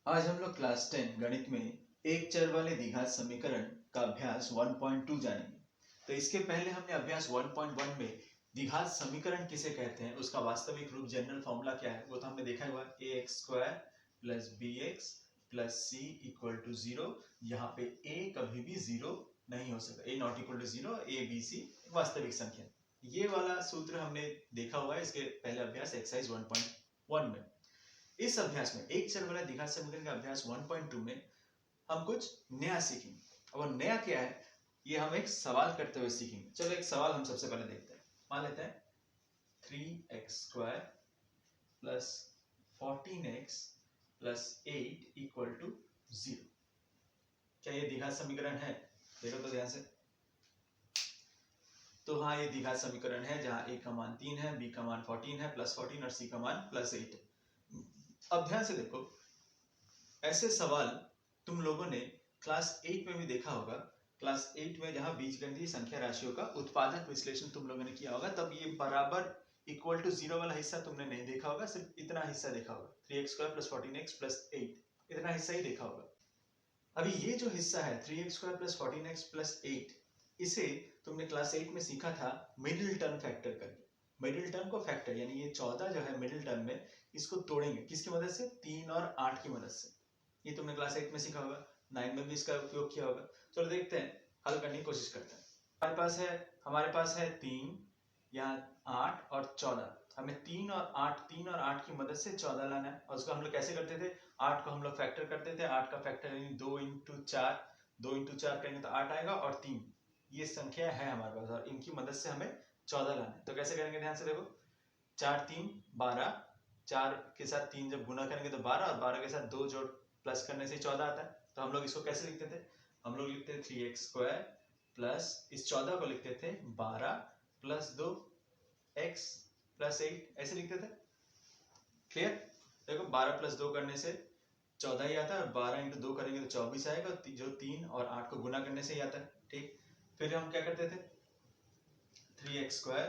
आज हम लोग क्लास 10 गणित में एक चर वाले द्विघात समीकरण का अभ्यास 1.2 जानेंगे। तो इसके पहले हमने अभ्यास 1.1 में द्विघात समीकरण किसे कहते हैं, उसका वास्तविक रूप जनरल फॉर्मूला क्या है, वो तो हमने देखा हुआ ax² plus bx plus c equal to 0। यहाँ पे a कभी भी 0 नहीं हो सकता, a not equal to 0, a b c वास्तविक संख्या। ये वाला सूत्र हमने देखा हुआ है इसके पहले अभ्यास एक्सरसाइज 1.1 में। इस अभ्यास में एक चर वाला द्विघात समीकरण का अभ्यास 1.2 में हम कुछ नया सीखेंगे। और नया क्या है, ये हम एक सवाल करते हुए सीखेंगे। चलो एक सवाल हम सबसे पहले देखते हैं। मान लेते हैं 3x² plus 14x plus 8 equal to 0। क्या ये द्विघात समीकरण है? देखो तो ध्यान से। तो हाँ, ये द्विघात समीकरण है जहां a का मान 3 है, b का मान 14 है, प्लस 14 और c का मान प्लस 8 है। अब ध्यान से देखो, ऐसे सवाल तुम लोगों ने क्लास 8 में भी देखा होगा। क्लास 8 में जहां बीजगणितीय संख्या राशियों का उत्पादक विश्लेषण तुम लोगों ने किया होगा, तब ये बराबर इक्वल टू 0 वाला हिस्सा तुमने नहीं देखा होगा, सिर्फ इतना हिस्सा देखा होगा, 3x² प्लस 14x प्लस 8, इतना हिस्सा ही देखा होगा। अभी ये जो हिस्सा है 3x² प्लस 14x प्लस 8, इसे तुमने क्लास 8 में सीखा था मिडिल टर्म फैक्टर करके। मिडिल टर्म को फैक्टर यानी ये 14 जो है मिडिल टर्म में, इसको तोड़ेंगे किसकी मदद से? 3 और 8 की मदद से। ये तुमने क्लास 8 में सीखा होगा, 9 में भी इसका उपयोग किया होगा। चलो देखते हैं, हल करने की कोशिश करते हैं। हमारे पास है 3, यहाँ 8 और 14। हमें 3 और 8 की मदद से 14 लाना है। और उसको हम लोग कैसे करते थे? 8 को हम लोग फैक्टर करते थे। 8 का फैक्टर यानी 2 इंटू 4, 2 इंटू 4 करेंगे तो 8 आएगा, और 3 ये संख्या है हमारे पास, और इनकी मदद से हमें 14 लाना है। तो कैसे करेंगे? ध्यान से देखो, 4 3 12, 4 के साथ 3 जब गुना करेंगे तो 12, और 12 के साथ 2 जोड़ प्लस करने से 14 आता है। तो हम लोग इसको कैसे लिखते थे? हम लोग लिखते थे 3x² प्लस इस 14 को लिखते थे 12 प्लस 2x प्लस 8, ऐसे लिखते थे। क्लियर? देखो 12 प्लस 2 करने से 14 ही आता है, और 12 इंटू 2 करेंगे तो 24 आएगा, जो 3 और 8 को गुना करने से ही आता है। ठीक, फिर हम क्या करते थे? 3x²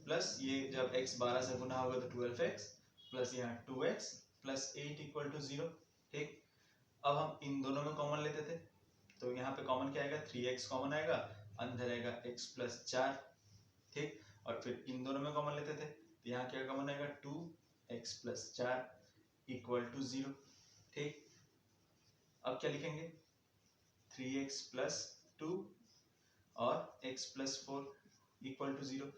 प्लस ये जब x 12 से गुना होगा तो 12x प्लस यहाँ 2x प्लस 8 इक्वल टू 0। ठीक, अब हम इन दोनों में कॉमन लेते थे, तो यहाँ पे कॉमन क्या आएगा? 3x कॉमन आएगा, अंदर आएगा x प्लस 4। ठीक, और फिर इन दोनों में कॉमन लेते थे, तो यहाँ क्या कॉमन आएगा? 2x plus 4 equal to 0। ठीक, अब क्या लिखेंगे? 3x प्लस 2 और x प्लस 4 इक्वल टू 0।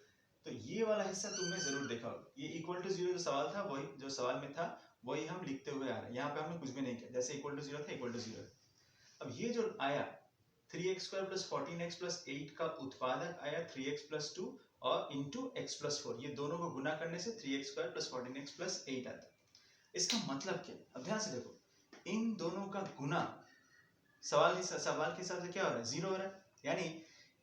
तो ये वाला हिस्सा तुमने जरूर देखा होगा। ये इक्वल टू 0 जो सवाल था, वही जो सवाल में था वही हम लिखते हुए आ रहे हैं। यहाँ पे हमने कुछ भी नहीं किया, जैसे इक्वल टू 0 था इक्वल टू 0 है। अब ये जो आया 3x² प्लस 14x प्लस 8 का उत्पादक आया 3x प्लस 2 और इंटू x प्लस 4, ये दोनों को गुना करने से 3x² प्लस 14x प्लस 8 आता है। इसका मतलब क्या? अब ध्यान से देखो, इन दोनों का गुना सवाल के हिसाब से क्या हो रहा है? 0 हो रहा है। यानी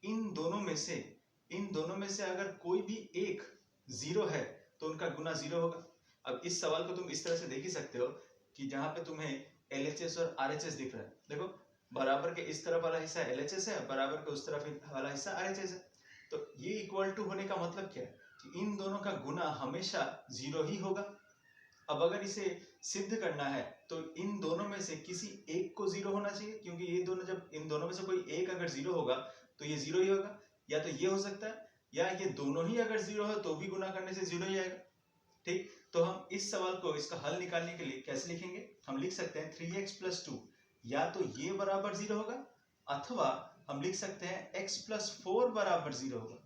इन दोनों में से अगर कोई भी एक 0 है तो उनका गुना 0 होगा। अब इस सवाल को तुम इस तरह से देख ही सकते हो कि जहां पे तुम्हें LHS और RHS दिख रहा है, देखो बराबर के इस तरफ वाला हिस्सा LHS है, बराबर के उस तरफ वाला हिस्सा RHS है। तो ये इक्वल टू होने का मतलब क्या है? कि इन दोनों का गुना हमेशा 0 ही होगा। अब अगर इसे सिद्ध करना है तो इन दोनों में से किसी एक को 0 होना चाहिए, क्योंकि ये दोनों, जब इन दोनों में से कोई एक अगर 0 होगा तो ये 0 ही होगा। या तो ये हो सकता है, या ये दोनों ही अगर 0 हो तो भी गुना करने से 0 ही आएगा। ठीक, तो हम इस सवाल को, इसका हल निकालने के लिए कैसे लिखेंगे? हम लिख सकते हैं 3x प्लस 2, या तो ये बराबर 0 होगा, अथवा हम लिख सकते हैं x प्लस 4 बराबर 0 होगा।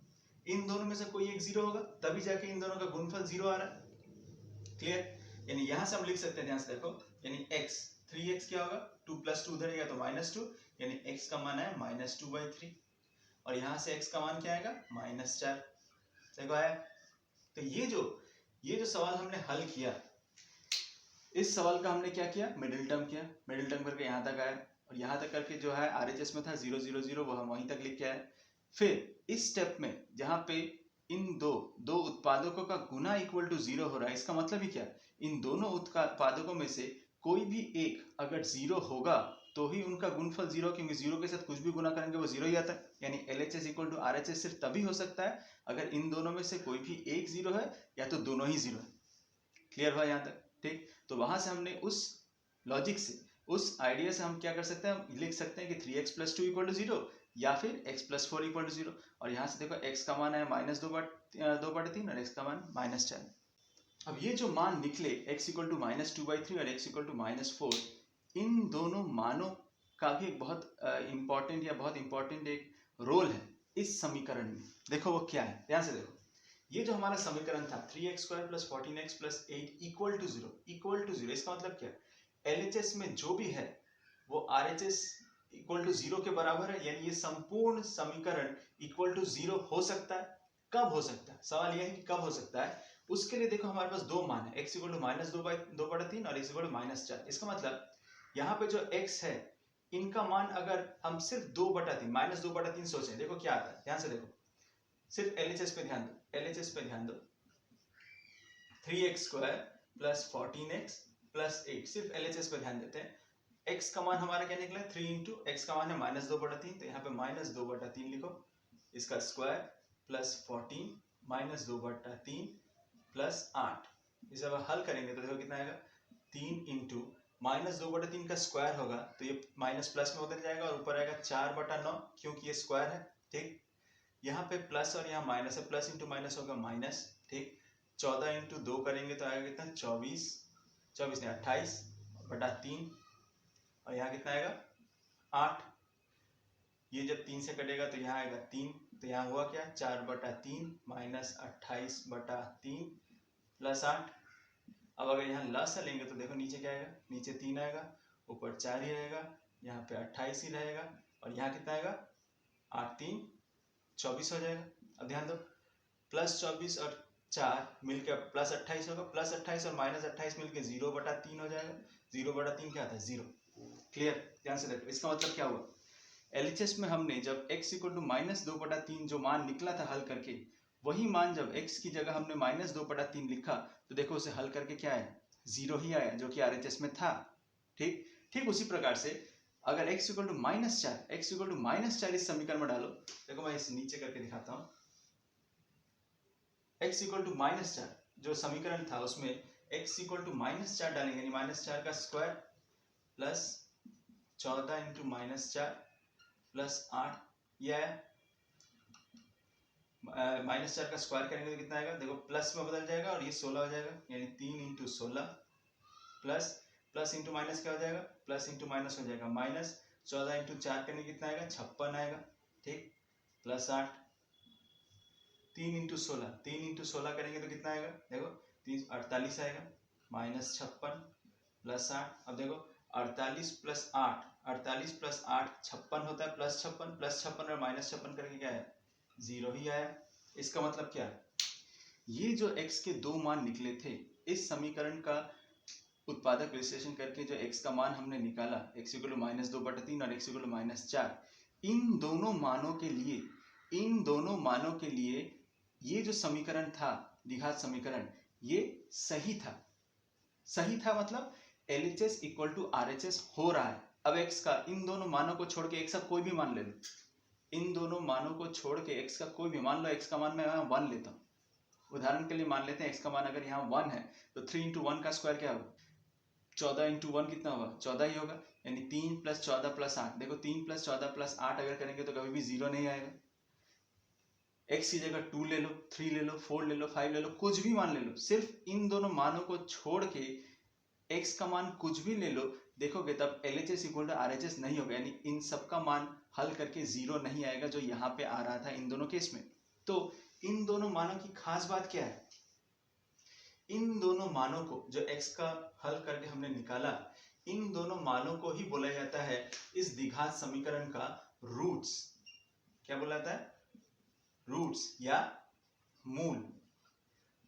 इन दोनों में से कोई एक 0 होगा, तभी जाके इन दोनों का गुणनफल 0 आ रहा है। क्लियर? यानी यहां से हम लिख सकते हैं, ध्यान से देखो, यानी x 3x क्या होगा? 2 प्लस 2 उधर तो -2, यानी x का मान है -2/3, और यहां से x का मान क्या आएगा? -4। देखो आया। तो ये जो सवाल हमने हल किया, इस सवाल का हमने क्या किया? मिडिल टर्म किया। मिडिल टर्म करके यहाँ तक आया, और यहाँ तक करके जो है RHS में था 0 0 0, वो हम वहीं तक लिख के आए। फिर इस स्टेप में जहां पे इन दो उत्पादकों का गुना इक्वल टू 0 हो रहा है, इसका मतलब ही क्या? इन दोनों उत्पादकों में से कोई भी एक अगर 0 होगा तो ही उनका गुणनफल 0, क्योंकि 0 के साथ कुछ भी गुना करेंगे वो 0 ही आता है। यानी LHS इक्वल टू RHS सिर्फ तभी हो सकता है अगर इन दोनों में से कोई भी एक 0 है, या तो दोनों ही 0 है। क्लियर हुआ यहाँ तक? ठीक, तो वहां से हमने उस लॉजिक से उस आइडिया से हम क्या कर सकते हैं, हम लिख सकते हैं कि 3x + 2 = 0 या फिर x + 4 = 0। और यहाँ से देखो x का मान है -2/3 और x का मान -4। अब ये जो मान निकले x = -2/3 और x = -4, इन दोनों मानों का भी एक बहुत इम्पोर्टेंट एक रोल है इस समीकरण में। देखो वो क्या है, ध्यान से देखो। ये जो हमारा समीकरण था 3x² + 14x + 8 = 0, इसका मतलब क्या है, LHS में जो भी है वो RHS = 0 के बराबर है, यानी ये संपूर्ण समीकरण = 0 हो सकता है। कब हो सकता है, सवाल यह है कि कब हो सकता है। उसके लिए देखो हमारे पास दो मान है, x = -2/3 और x = -4। इसका मतलब यहाँ पे जो x है इनका मान अगर हम सिर्फ 2/3 -2/3 सोचें, देखो क्या आता है, ध्यान से देखो। सिर्फ LHS पे ध्यान दो, LHS पे ध्यान दो। 3x² + 14x + 8, सिर्फ LHS पे ध्यान देते हैं। x का मान हमारा क्या निकला, 3 × x का मान है -2/3, तो यहाँ पे -2/3 लिखो, इसका स्क्वायर प्लस 14 -2/3 प्लस 8। इसे अब हल करेंगे तो देखो कितना आएगा, 3 × -2/3 का स्क्वायर होगा तो ये माइनस प्लस में बदल जाएगा और ऊपर आएगा 4/9, क्योंकि ये स्क्वायर है। ठीक, यहाँ पे प्लस और यहाँ माइनस है, प्लस इंटू माइनस होगा माइनस। ठीक, 14 × 2 करेंगे तो आएगा कितना, 24 नहीं 28/3 और यहाँ कितना आएगा 8। ये जब 3 से कटेगा तो यहाँ आएगा 3, तो यहाँ हुआ क्या, 4/3 -28/3 प्लस 8। अब अगर यहाँ लस लेंगे तो देखो नीचे क्या आएगा, नीचे 3 आएगा, ऊपर 4 ही रहेगा, यहाँ पे 28 ही रहेगा और यहाँ कितना आएगा 8 3 24 हो जाएगा। अब ध्यान दो, +24 और 4 मिलकर प्लस 28 होगा, प्लस 28 और माइनस 28 मिलकर 0/3 हो जाएगा। 0/3 क्या आता है, 0। क्लियर, ध्यान से देखो। इसका मतलब क्या हुआ, LHS में हमने जब x = -2/3 जो मान निकला था हल करके, वही मान जब x की जगह हमने -2/3 लिखा तो देखो उसे हल करके क्या आया, 0 ही आया, जो कि RHS में था। ठीक उसी प्रकार से अगर x = -4 इस समीकरण में डालो, देखो मैं इस नीचे करके दिखाता हूं। x = -4 जो समीकरण था उसमें x = -4 डालेंगे, यानी -4 का स्क्वायर प्लस 14 × -4 प्लस 8, ये आया। -4 का स्क्वायर करेंगे तो कितना आएगा, देखो प्लस में बदल जाएगा और ये 16 हो जाएगा, यानी 3 × 16 प्लस इंटू माइनस क्या हो जाएगा, प्लस इंटू माइनस हो जाएगा माइनस। 14 × 4 करने कितना आएगा, 56 आएगा। ठीक, प्लस 8, 3 × 16 करेंगे तो कितना आएगा, देखो 48 आएगा, -56 प्लस 8। अब देखो 48 + 8 56 होता है, +56 और -56 करके क्या है, 0 ही आया। इसका मतलब क्या है, ये जो x के दो मान निकले थे, इस समीकरण का उत्पादक विश्लेषण करके जो x का मान हमने निकाला, x = -2/3 और x = -4, इन दोनों मानों के लिए ये जो समीकरण था, द्विघात समीकरण, ये सही था मतलब LHS = RHS हो रहा है। अब x का इन दोनों मानों को छोड़ के x का कोई भी मान ले लो, इन दोनों मानों को छोड़ के x का कोई भी मान लो, x का मान मैं यहाँ 1 लेता हूँ, उदाहरण के लिए मान लेते हैं x का मान अगर यहाँ 1 है तो 3 × 1 का स्क्वायर क्या होगा, 14 × 1 कितना होगा, 14 ही होगा, यानी 3 + 14 + 8। देखो 3 + 14 + 8 अगर करेंगे तो कभी भी 0 नहीं आएगा। x की जगह 2 ले लो, 3 ले लो, 4 ले लो, 5 ले लो, कुछ भी मान ले लो, सिर्फ इन दोनों मानों को छोड़ के x का मान कुछ भी ले लो, देखोगे तब LHS = RHS नहीं होगा, यानी इन सब का मान हल करके 0 नहीं आएगा, जो यहाँ पे आ रहा था इन दोनों केस में। तो इन दोनों मानों की खास बात क्या है, इन दोनों मानों को जो x का हल करके हमने निकाला, इन दोनों मानों को ही बोला जाता है इस द्विघात समीकरण का रूट्स। क्या बोला जाता है, रूट्स या मूल।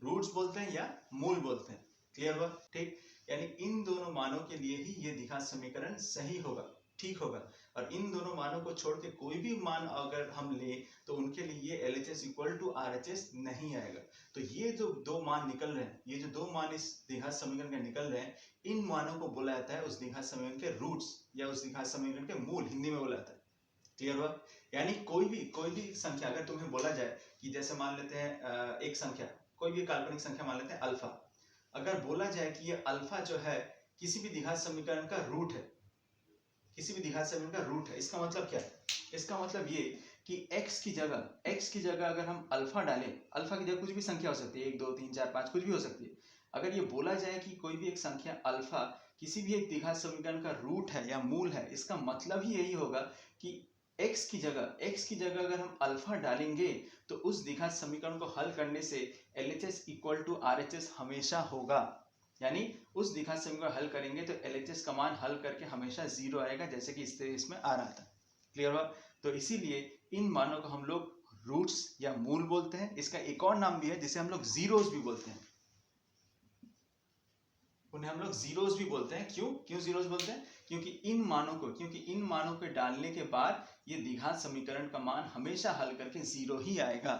रूट्स बोलते हैं या मूल बोलते हैं। क्लियर हुआ, ठीक। यानी इन दोनों मानों के लिए ही ये द्विघात समीकरण सही होगा, ठीक होगा। और इन दोनों मानों को छोड़ के कोई भी मान अगर हम ले तो उनके लिए ये LHS = RHS नहीं आएगा। तो ये जो दो मान निकल रहे हैं, ये जो दो मान इस द्विघात समीकरण के निकल रहे हैं, इन मानों को बोला जाता है उस द्विघात समीकरण के रूट्स या उस द्विघात समीकरण के मूल, हिंदी में बोला जाता है। क्लियर हुआ। यानी कोई भी संख्या अगर तुम्हें बोला जाए कि जैसे मान लेते हैं एक संख्या, कोई भी काल्पनिक संख्या मान लेते हैं अल्फा, अगर बोला जाए कि ये अल्फा जो है किसी भी द्विघात समीकरण का रूट है, किसी भी द्विघात समीकरण का रूट है। इसका मतलब क्या है? इसका मतलब ये कि x की जगह अगर हम अल्फा डालें, अल्फा की जगह कुछ भी संख्या हो सकती है, 1 2 3 4 5 कुछ भी हो सकती है। अगर ये बोला जाए कि कोई भी एक संख्या अल्फा किसी भी एक द्विघात समीकरण का रूट है या मूल है, इसका मतलब ही यही होगा कि x की जगह अगर हम अल्फा डालेंगे तो उस द्विघात समीकरण को हल करने से LHS इक्वल टू RHS हमेशा होगा। यानी उस द्विघात समीकरण हल करेंगे तो LHS का मान हल करके हमेशा 0 आएगा, जैसे कि इसमें आ रहा था। क्लियर हुआ? तो इसीलिए इन मानों को हम लोग रूट्स या मूल बोलते हैं। इसका एक और नाम भी है जिसे हम लोग जीरोस भी बोलते हैं। उन्हें हम लोग जीरोस भी बोलते हैं। क्यों जीरोस बोलते हैं? क्योंकि इन मानों को डालने के बाद ये द्विघात समीकरण का मान हमेशा हल करके 0 ही आएगा।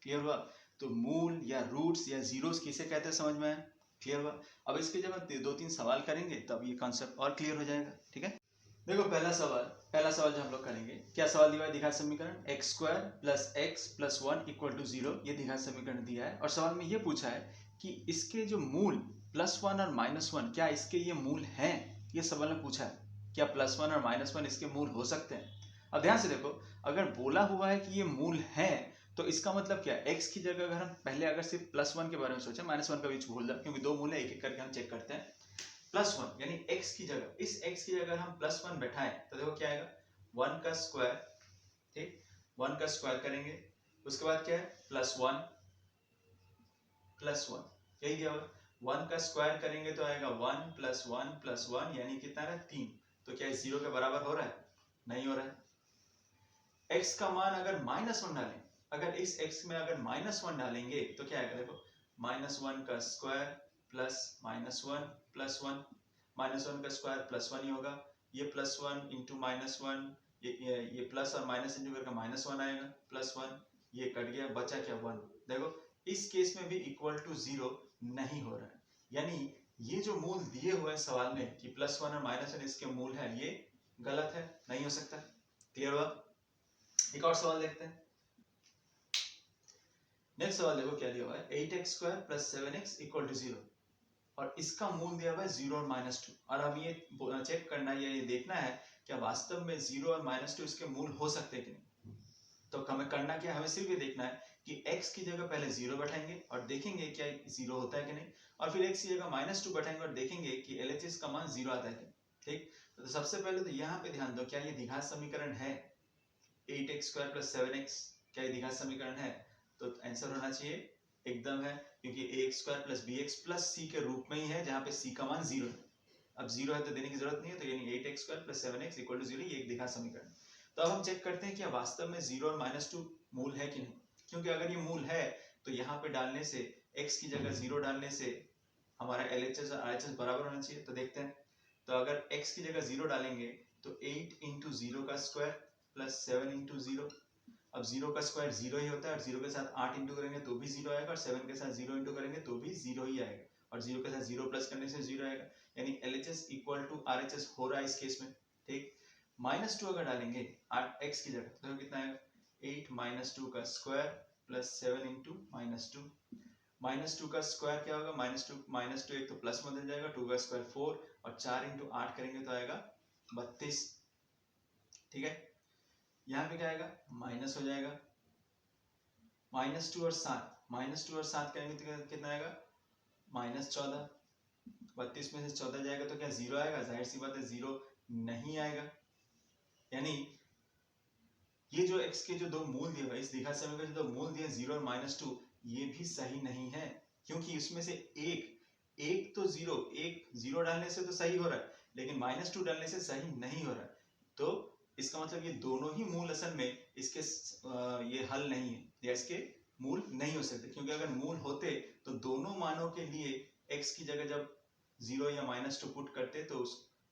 क्लियर हुआ? तो मूल या रूट्स या जीरोस किसे कहते हैं, समझ में आया? क्लियर हुआ? अब इसके जब हम 2-3 सवाल करेंगे तब ये कॉन्सेप्ट और क्लियर हो जाएगा। ठीक है, देखो पहला सवाल जो हम लोग करेंगे, क्या सवाल दिया है? द्विघात समीकरण x² + x + 1 = 0, ये द्विघात समीकरण दिया है। और सवाल में ये पूछा है कि इसके जो मूल +1 और -1, क्या इसके ये मूल हैं? ये सवाल में पूछा है, क्या +1 और -1 इसके मूल हो सकते हैं? अब ध्यान से देखो, अगर बोला हुआ है कि ये मूल हैं तो इसका मतलब क्या है? x की जगह अगर हम पहले अगर सिर्फ +1 के बारे में सोचे, -1 का बीच भूल जाए, क्योंकि दो मूल है, एक एक करके हम चेक करते हैं। +1 यानी x की जगह, इस x की जगह हम +1 बैठाएं तो देखो क्या आएगा, 1 का स्क्वायर। ठीक, 1 का स्क्वायर करेंगे, उसके बाद क्या है, +1 यही दिया हुआ। 1 का स्क्वायर करेंगे तो आएगा 1 + 1 + 1 यानी कितना है, 3। तो क्या 0 के बराबर हो रहा है? नहीं हो रहा है। x का मान अगर -1 डालें, अगर इस x में अगर -1 डालेंगे तो क्या आएगा, देखो -1 का स्क्वायर प्लस -1 + 1, -1 का स्क्वायर +1 ही होगा। ये +1 इंटू -1, ये प्लस और माइनस इंटू करके -1 आएगा, +1, ये कट गया, बचा क्या, 1। देखो इस केस में भी इक्वल टू 0 नहीं हो रहा है। यानी ये जो मूल दिए हुए हैं सवाल में कि +1 और -1 इसके मूल है, ये गलत है, नहीं हो सकता। क्लियर हुआ? एक और सवाल देखते हैं। नेक्स्ट सवाल देखो क्या दिया हुआ है, 8x² + 7x = 0 और इसका मूल दिया हुआ है 0 और -2। और अब ये चेक करना है या ये देखना है क्या वास्तव में 0 और -2 इसके मूल हो सकते हैं कि नहीं। तो हमें करना क्या, हमें सिर्फ ये देखना है कि x की जगह पहले 0 बैठाएंगे और देखेंगे क्या 0 होता है कि नहीं, और फिर x की जगह -2 बैठाएंगे और देखेंगे कि LHS का मान 0 आता है कि नहीं। ठीक, तो सबसे पहले तो यहाँ पे ध्यान दो, क्या ये द्विघात समीकरण है? 8x² + 7x क्या ये द्विघात समीकरण है? तो आंसर होना चाहिए एकदम है, क्योंकि ax² + bx + c के रूप में ही है, जहां पे c का मान 0 है। अब 0 है तो देने की जरूरत नहीं है, तो यानी 8x² + 7x = 0, ये एक द्विघात समीकरण। तो अब हम चेक करते हैं कि वास्तव में 0 और -2 मूल है कि नहीं। क्योंकि अगर ये मूल है तो यहाँ पे डालने से, x की जगह 0 डालने से हमारा LHS और RHS बराबर होना चाहिए। तो देखते हैं, तो अगर x की जगह 0 डालेंगे तो 8 × 0 का स्क्वायर + 7 × 0। अब 0 का स्क्वायर 0 ही होता है, और 0 के साथ 8 इंटू करेंगे तो भी 0 आएगा, और 7 के साथ 0 इंटू करेंगे तो भी 0 ही आएगा, और 0 के साथ 0 प्लस करने से 0 आएगा। यानी LHS इक्वल टू RHS हो रहा है इस केस में। ठीक, -2 अगर डालेंगे x की जगह तो कितना आएगा, 8 - 2 का स्क्वायर प्लस 7 इंटू -2। -2 का स्क्वायर क्या होगा, -2 एक तो प्लस में बदल जाएगा, 2 का स्क्वायर 4, और 4 इंटू 8 करेंगे तो आएगा 32। ठीक है, यहाँ पे क्या आएगा, माइनस हो जाएगा, -2 और 7 करेंगे तो कितना आएगा, -14। 32 में से 14 जाएगा तो क्या 0 आएगा, जाहिर सी बात है 0 नहीं आएगा। यानी ये जो x के जो दो मूल दिए हुए, इस द्विघात समीकरण के जो दो मूल दिए 0 और -2, ये भी सही नहीं है, क्योंकि इसमें से एक तो 0 डालने से तो सही हो रहा है, लेकिन -2 डालने से सही नहीं हो रहा है। तो इसका मतलब ये दोनों ही मूल असल में इसके ये हल नहीं है, या इसके मूल नहीं हो सकते, क्योंकि अगर मूल होते तो दोनों मानों के लिए x की जगह जब 0 या -2 पुट करते तो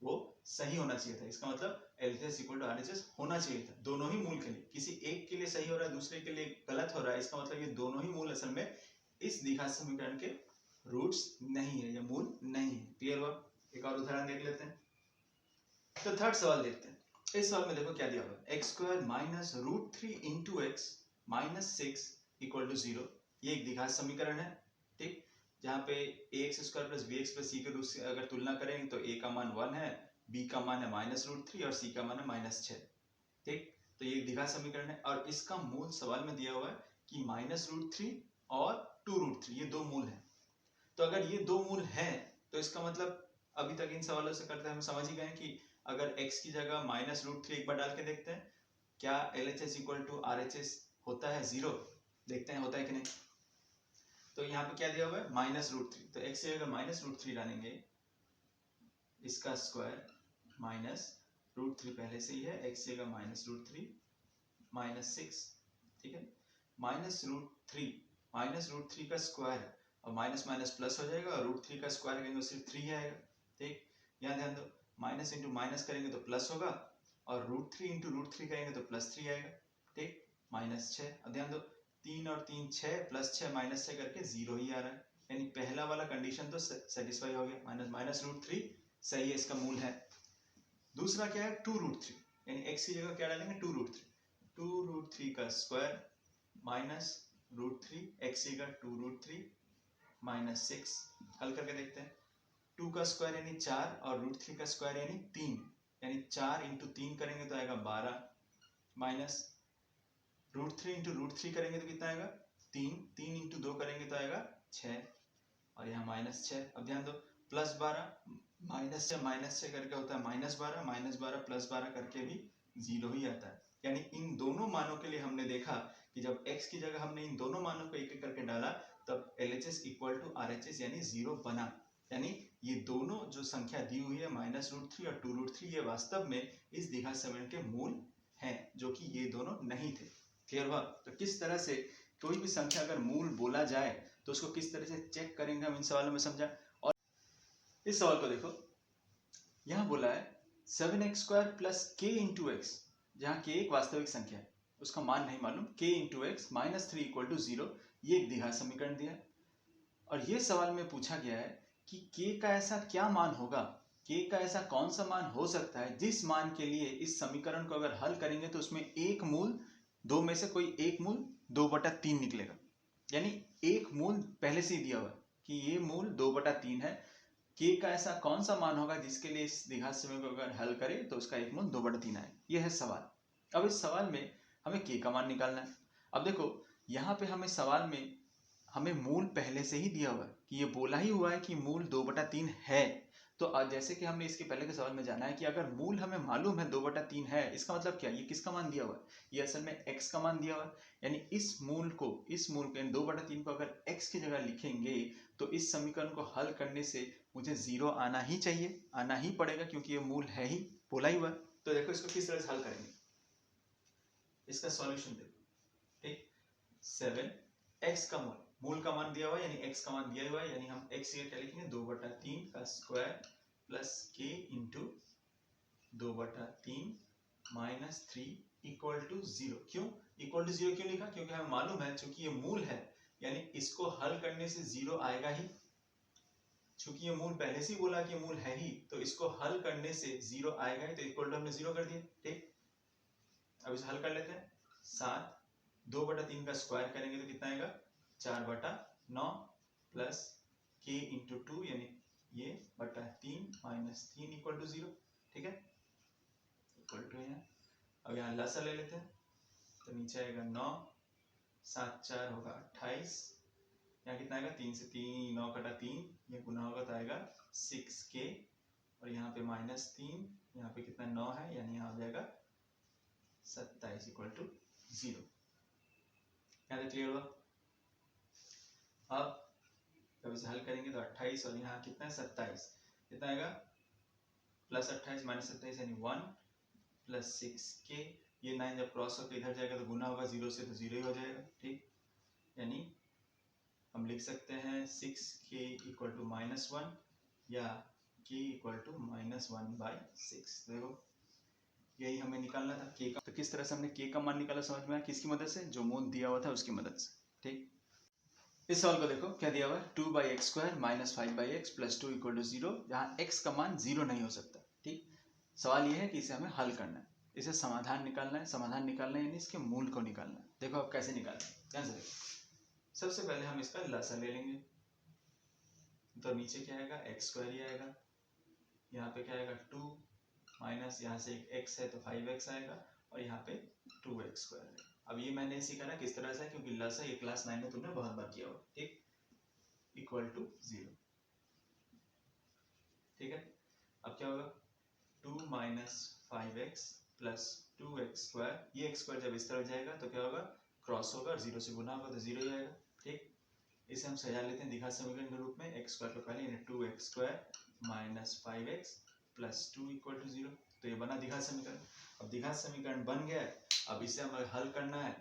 वो सही होना चाहिए था। इसका मतलब LHS इक्वल टू RHS होना चाहिए था दोनों ही मूल के लिए। किसी एक के लिए सही हो रहा है, दूसरे के लिए गलत हो रहा है, इसका मतलब ये दोनों ही मूल असल में इस द्विघात समीकरण के रूट्स नहीं है या मूल नहीं है। क्लियर हुआ? एक और उदाहरण देख लेते हैं। तो थर्ड सवाल देखते हैं। इस सवाल में देखो क्या दिया हुआ है, x² - √3 × x - 6 = 0। ये एक द्विघात समीकरण है। ठीक, जहाँ पे ax² + bx + c के रूप से अगर तुलना करेंगे तो a का मान 1 है बी का मान है -√3 और सी का मान है -6। ठीक, तो ये द्विघात समीकरण है और इसका मूल सवाल में दिया हुआ है कि -√3 और 2√3 ये दो मूल हैं। तो अगर ये दो मूल हैं तो इसका मतलब अभी तक इन सवालों से करते हम समझ ही गए कि अगर x की जगह -√3 एक बार डाल के देखते हैं, क्या LHS इक्वल टू RHS होता है 0? देखते हैं होता है कि नहीं। तो यहाँ पे क्या दिया हुआ है -√3, तो x की जगह -√3 डालेंगे, इसका स्क्वायर -√3 पहले से ही है, x की जगह -√3 -6, ठीक है, -√3 का स्क्वायर है और माइनस माइनस प्लस हो जाएगा और √3 का स्क्वायर करेंगे तो सिर्फ 3 आएगा। ठीक, यहाँ ध्यान दो, माइनस इंटू माइनस करेंगे तो प्लस होगा और √3 इंटू √3 करेंगे तो +3 आएगा। ठीक, -6, अब ध्यान दो 3 और 3 6 +6 -6 करके 0 ही आ रहा है, यानी पहला वाला कंडीशन तो सेटिस्फाई हो गया, -√3 सही है, इसका मूल है। दूसरा क्या है 2√3, यानी x की जगह क्या डालेंगे 2√3 का स्क्वायर -√3, x की जगह 2√3 -6, हल करके देखते हैं। 2 का स्क्वायर यानी 4 और √3 का स्क्वायर यानी 3, यानी 4 इंटू 3 करेंगे तो आएगा 12, माइनस √3 इंटू √3 करेंगे तो कितना आएगा 3, 3 इंटू 2 करेंगे तो आएगा 6 और यहाँ -6। अब ध्यान दो +12 -6 करके होता है -12, -12 +12 करके भी 0 ही आता है, यानी इन दोनों मानों के लिए हमने देखा कि जब x की जगह हमने इन दोनों मानों को एक एक करके डाला तब LHS इक्वल टू RHS यानी 0 बना, यानी ये दोनों जो संख्या दी हुई है -√3 और 2√3 ये वास्तव में इस द्विघात समीकरण के मूल हैं, जो कि ये दोनों नहीं थे। क्लियर हुआ? तो किस तरह से कोई भी संख्या अगर मूल बोला जाए तो उसको किस तरह से चेक करेंगे हम इन सवालों में समझा। और इस सवाल को देखो, यहाँ बोला है 7x² plus k into x, जहाँ k एक वास्तविक संख्या है, उसका मान नहीं मालूम, k into x -3 equal to 0, ये एक द्विघात समीकरण दिया है। और ये सवाल में पूछा गया है कि k का ऐसा क्या मान होगा, k का ऐसा कौन सा मान हो सकता है जिस मान के लिए इस समीकरण को अगर हल करेंगे तो उसमें एक मूल, दो में से कोई एक मूल 2/3 निकलेगा, यानी एक मूल पहले से ही दिया हुआ है कि ये मूल 2/3 है। k का ऐसा कौन सा मान होगा जिसके लिए इस द्विघात समीकरण को अगर हल करें तो उसका एक मूल 2/3 आए, ये है सवाल। अब इस सवाल में हमें k का मान निकालना है। अब देखो यहाँ पे हमें सवाल में हमें मूल पहले से ही दिया हुआ है कि ये बोला ही हुआ है कि मूल 2/3 है, तो जैसे कि हमने इसके पहले के सवाल में जाना है कि अगर मूल हमें मालूम है 2/3 है, इसका मतलब क्या, ये किसका मान दिया हुआ है, ये असल में x का मान दिया हुआ है, यानी इस मूल को 2/3 को अगर x की जगह लिखेंगे तो इस समीकरण को हल करने से मुझे 0 आना ही चाहिए, आना ही पड़ेगा क्योंकि ये मूल है ही, बोला ही हुआ है। तो देखो इसको किस तरह से हल करेंगे, इसका सॉल्यूशन देखो। ठीक, 7x का मूल का मान दिया हुआ है, यानी x का मान दिया हुआ है, यानी हम x की क्या लिखेंगे 2/3 का square plus k into 2/3 -3 equal to 0। क्यों इक्वल टू 0 क्यों लिखा, क्योंकि हमें मालूम है चूंकि ये मूल है यानी इसको हल करने से 0 आएगा ही, चूंकि ये मूल पहले से ही बोला कि मूल है ही तो इसको हल करने से 0 आएगा ही, तो इक्वल टू हमने 0 कर दिया। ठीक, अब इसे हल कर लेते हैं। 7 2/3 का स्क्वायर करेंगे तो कितना आएगा 4/9 प्लस k इंटू 2 यानी ये बटा 3 -3 इक्वल टू 0। ठीक है, इक्वल टू है। अब यहाँ लसा ले लेते हैं तो नीचे आएगा 9, 7 4 होगा 28, यहाँ कितना आएगा 3 से 3 9 कटा 3, ये गुना होगा तो आएगा 6k और यहाँ पे -3, यहाँ पे कितना 9 है यानी यहाँ आ जाएगा 27 इक्वल टू 0। यहाँ तक क्लियर हुआ? अब जब इसे हल करेंगे तो 28 और यहाँ कितना है 27, कितना आएगा +28 -27 यानी 1 प्लस 6k, ये 9 जब क्रॉस होकर इधर जाएगा तो गुना होगा 0 से तो 0 ही हो जाएगा। ठीक, यानी हम लिख सकते हैं 6k इक्वल टू -1 या k इक्वल टू -1/6। देखो यही हमें निकालना था k का, तो किस तरह से हमने k का मान निकाला समझ में आया, किसकी मदद से, जो मूल दिया हुआ था उसकी मदद से। ठीक, इस सवाल को देखो क्या दिया हुआ है 2/x² -5/x + 2 = 0, जहाँ x का मान 0 नहीं हो सकता। ठीक, सवाल ये है कि इसे हमें हल करना है, इसे समाधान निकालना है, समाधान निकालना है यानी इसके मूल को निकालना है। देखो अब कैसे निकालना है, ध्यान से देखो। सबसे पहले हम इसका लसा ले लेंगे, तो नीचे क्या आएगा x² ही आएगा, यहाँ पे क्या आएगा 2 माइनस यहाँ से एक x है तो 5x आएगा और यहाँ पे 2x स्क्वायर है। अब ये मैंने सीखा ना किस तरह से, क्योंकि लसा ये क्लास 9 में तुमने बहुत बार किया होगा, ठीक, इक्वल टू 0, ठीक है। अब क्या होगा 2 minus 5x plus 2x square, ये x स्क्वायर जब इस तरफ जाएगा तो क्या होगा, क्रॉस होगा और 0 से गुना होगा तो 0 ही आएगा, ठीक। इसे हम सजा लेते हैं द्विघात समीकरण के रूप में, x स्क्वायर को पहले यानी 2x square minus 5x plus 2 equal to 0, तो ये बना द्विघात समीकरण। अब द्विघात समीकरण बन गया है, अब इसे हमें हल करना है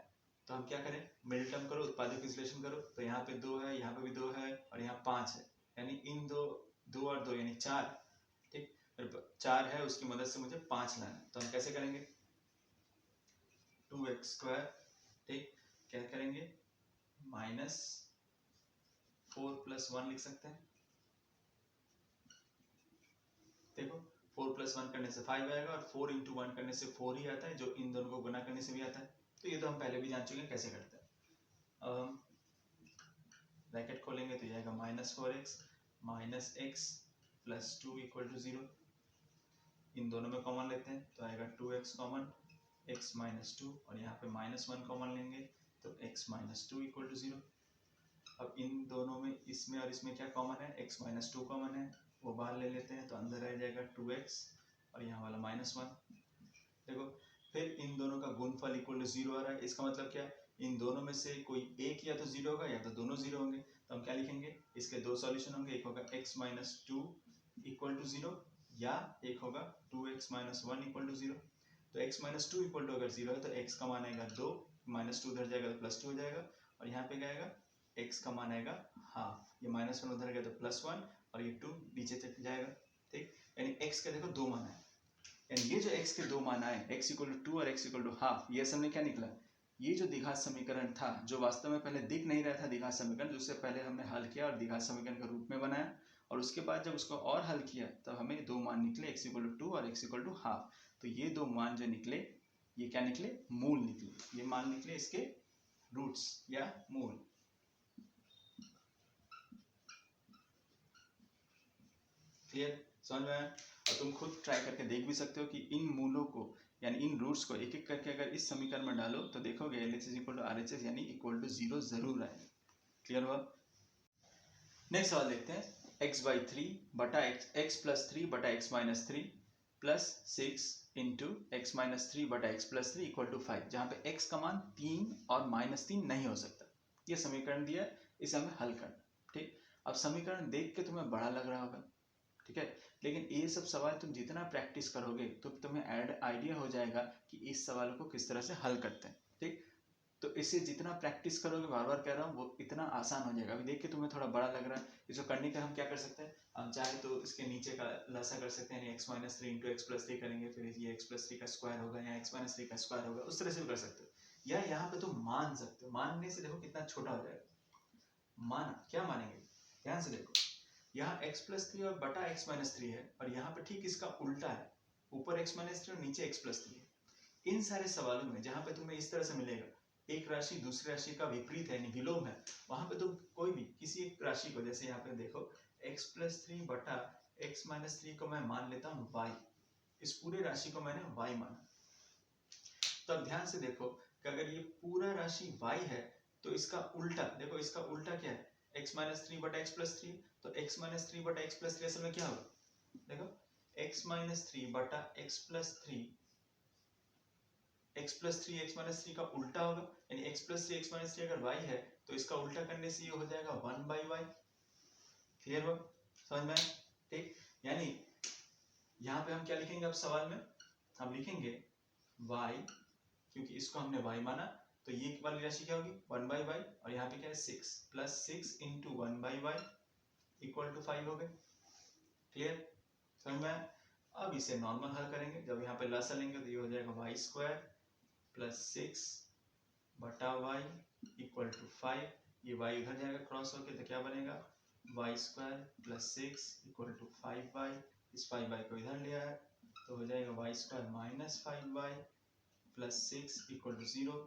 तो हम क्या करें, मिडिल टर्म करो, उत्पादक विश्लेषण करो, तो यहाँ पे 2 है, यहाँ पे भी 2 है और यहाँ 5 है, यानी इन दो और 2 यानी 4, ठीक। 4 है उसकी मदद से मुझे 5 लाना है, तो हम कैसे करेंगे 2x स्क्वायर, ठीक, क्या करेंगे माइनस 4 प्लस 1 लिख सकते हैं, देखो 4 प्लस 1 करने से 5 आएगा और 4 इंटू 1 करने से 4 ही आता है, जो इन दोनों को गुना करने से भी आता है, तो ये तो हम पहले भी जान चुके हैं कैसे करते हैं। अब हम ब्रैकेट खोलेंगे तो जाएगा minus 4x minus x plus 2 equal to 0, इन दोनों में कॉमन लेते हैं तो आएगा 2x कॉमन, x माइनस 2 और यहाँ पे माइनस 1 कॉमन लेंगे तो x माइनस 2 इक्वल टू 0। अब इन दोनों में, इसमें और इसमें क्या कॉमन है, x माइनस 2 कॉमन है, वो बाहर ले लेते हैं तो अंदर रह जाएगा 2x और यहाँ वाला माइनस 1, देखो फिर इन दोनों का गुणफल इक्वल टू 0 आ रहा है, इसका मतलब क्या है, इन दोनों में से कोई एक या तो 0 होगा या तो दोनों 0 होंगे, तो हम क्या लिखेंगे, इसके दो सॉल्यूशन होंगे, एक होगा x माइनस 2 इक्वल टू 0 या एक होगा 2x माइनस 1 इक्वल टू 0। तो x माइनस 2 इक्वल टू अगर 0 है तो x का मान आएगा 2, माइनस 2 उधर जाएगा तो प्लस 2 हो जाएगा और यहाँ पे क्या आएगा, x का मान आएगा हाफ, ये माइनस 1 उधर गया तो प्लस 1 और ये 2 नीचे तक जाएगा, ठीक। यानी x के देखो दो मान है, यानी ये जो x के दो मान आए, x इक्वल टू 2 और x इक्वल टू हाफ, ये असल में क्या निकला, ये जो द्विघात समीकरण था, जो वास्तव में पहले दिख नहीं रहा था द्विघात समीकरण, जिससे पहले हमने हल किया और द्विघात समीकरण के रूप में बनाया, और उसके बाद जब उसको और हल किया तब हमें दो मान निकले, x इक्वल टू 2 और x इक्वल टू हाफ, तो ये दो मान जो निकले ये क्या निकले, मूल निकले, ये मान निकले इसके रूट्स या मूल। क्लियर, समझ में आया। और तुम खुद ट्राई करके देख भी सकते हो कि इन मूलों को यानी इन रूट्स को एक एक करके अगर इस समीकरण में डालो तो देखोगे LHS इक्वल टू RHS यानी इक्वल टू 0 जरूर आएगा। क्लियर हुआ। नेक्स्ट सवाल देखते हैं, x बाई 3 बटा x प्लस 3 बटा x minus 3 plus 6 into x minus 3 बटा x प्लस 3 इक्वल टू 5, जहाँ पे x का मान 3 और माइनस 3 नहीं हो सकता। ये समीकरण दिया, इसे हमें हल करना, ठीक। अब समीकरण देख के तुम्हें बड़ा लग रहा होगा, ठीक है, लेकिन ये सब सवाल तुम जितना प्रैक्टिस करोगे तो तुम्हें आइडिया हो जाएगा कि इस सवाल को किस तरह से हल करते हैं, ठीक। तो इसे जितना प्रैक्टिस करोगे, बार बार कह रहा हूँ, वो इतना आसान हो जाएगा। अभी देख के तुम्हें थोड़ा बड़ा लग रहा है, इसको करने का हम क्या कर सकते हैं, हम चाहे तो इसके नीचे का लसा कर सकते हैं, x minus 3 into x plus 3 करेंगे, फिर ये x प्लस 3 का स्क्वायर होगा या x माइनस 3 का स्क्वायर होगा, उस तरह से भी कर सकते हो, या यहाँ पे तुम मान सकते हो। मानने से देखो कितना छोटा हो जाएगा। माना क्या मानेंगे, ध्यान से देखो, यहाँ x प्लस 3 और बटा x माइनस 3 है और यहाँ पे ठीक इसका उल्टा है, ऊपर x माइनस 3 और नीचे x प्लस 3 है। इन सारे सवालों में जहाँ पे तुम्हें इस तरह से मिलेगा, एक राशि दूसरी राशि का विपरीत है यानी विलोम है, वहां पे तुम कोई भी किसी एक राशि को, जैसे यहाँ पे देखो x प्लस 3 बटा x माइनस 3 को मैं मान लेता हूँ y, इस पूरे राशि को मैंने y माना। तो अब ध्यान से देखो कि अगर ये पूरा राशि y है तो इसका उल्टा देखो, इसका उल्टा क्या है, x माइनस 3 बटा x प्लस 3, तो x माइनस 3 बटा x प्लस 3 असल में क्या होगा, देखो x माइनस 3 बटा x plus 3, x plus 3 x minus 3 का उल्टा होगा, यानी x प्लस 3 x माइनस 3 अगर y है तो इसका उल्टा करने से ये हो जाएगा 1 बाई y। क्लियर हो, समझ में, ठीक। यानी यहाँ पे हम क्या लिखेंगे, अब सवाल में हम लिखेंगे y, क्योंकि इसको हमने y माना तो ये वाली राशि क्या होगी 1 बाई y, और यहाँ पे क्या है 6 plus 6 into 1 by y equal to 5 हो गए। क्लियर, समझ में। अब इसे नॉर्मल हल करेंगे, जब यहाँ पे लसा लेंगे तो ये हो जाएगा y स्क्वायर प्लस 6 बटा y इक्वल टू 5, ये y उधर जाएगा क्रॉस होके तो क्या बनेगा y square plus 6 equal to 5y, इस 5y को इधर ले आया तो हो जाएगा y square minus 5y plus 6 equal to 0।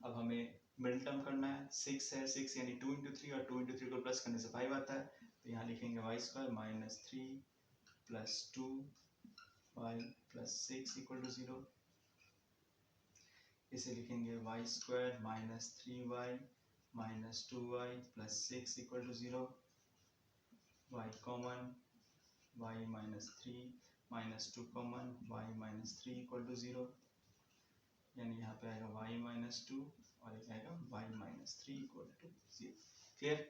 अब हमें मिडिल टर्म करना है, 6 है, 6 यानी 2 इंटू 3 और 2 इंटू 3 को प्लस करने से 5 आता है, तो यहाँ लिखेंगे y square minus 3 plus 2 y plus 6 equal to 0। इसे लिखेंगे y square minus 3y minus 2y plus 6 equal to 0। y common y minus 3 minus 2 common y minus 3 equal to 0, यानी यहाँ पे आएगा y माइनस 2 और एक आएगा y minus 3 equal to 0। Clear?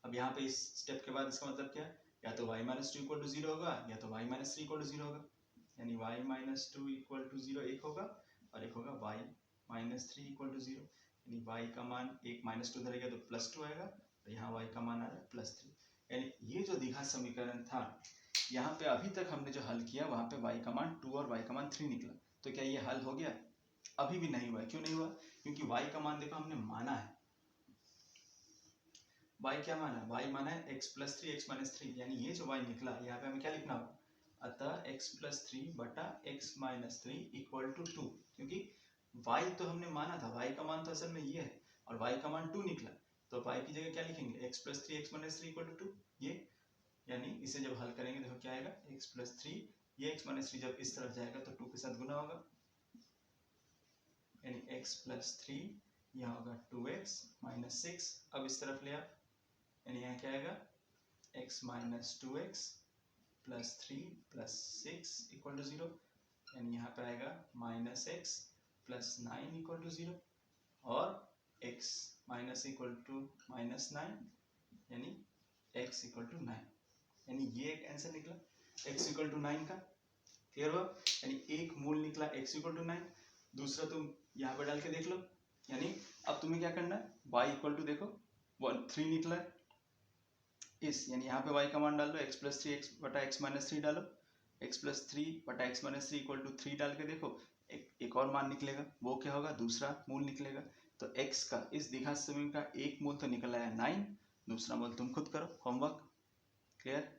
अब यहाँ पे इस स्टेप के बाद इसका मतलब क्या है, या तो y माइनस 2 इक्वल टू 0 होगा या तो y माइनस 3 इक्वल टू 0 होगा, यानी y माइनस 2 इक्वल टू 0 एक होगा और एक होगा y माइनस 3 इक्वल टू 0, यानी y का मान एक माइनस 2 धरेगा तो प्लस 2 आएगा और यहाँ y का मान आ रहा है प्लस 3। यानी ये जो द्विघात समीकरण था, यहाँ पे अभी तक हमने जो हल किया वहाँ पे y का मान 2 और y का मान 3 निकला, तो क्या ये हल हो गया? अभी भी नहीं हुआ। क्यों नहीं हुआ? क्योंकि y का मान देखो हमने माना है, y क्या माना है? y माना है x प्लस 3 x माइनस 3, यानी ये जो y निकला यहाँ पे हमें क्या लिखना होगा, अतः x प्लस 3 बटा x माइनस 3 इक्वल टू 2, क्योंकि y तो हमने माना था, y का मान तो असल में ये है और y का मान 2 निकला, तो y की जगह क्या लिखेंगे, x plus 3 x minus 3 equal to 2, ये, यानी इसे जब हल करेंगे देखो क्या आएगा, x प्लस 3, ये x माइनस 3 जब इस तरफ जाएगा तो 2 के साथ गुना होगा, यानी x प्लस 3 यहाँ होगा 2x माइनस 6, अब इस तरफ ले आ, यानी यहाँ क्या आएगा, x minus 2x plus 3 plus 6 equal to 0, यानी यहाँ पे आएगा minus x plus 9 equal to 0 और x minus equal to minus 9, यानी x इक्वल टू 9, यानी ये एक आंसर निकला x इक्वल टू 9 का। क्लियर हुआ? यानी एक मूल निकला x इक्वल टू 9, दूसरा तुम यहाँ पे डाल के देख लो, यानी अब तुम्हें क्या करना है, y इक्वल टू देखो 3 निकला है इस, यानी यहाँ पे y का मान डाल दो, x प्लस 3 x बटा x माइनस 3 डालो, x प्लस 3 बटा x माइनस 3 इक्वल टू 3 डाल के देखो, एक और मान निकलेगा, वो क्या होगा, दूसरा मूल निकलेगा। तो x का इस द्विघात समीकरण का एक मूल तो निकल आया 9, दूसरा मूल तुम खुद करो होमवर्क। क्लियर?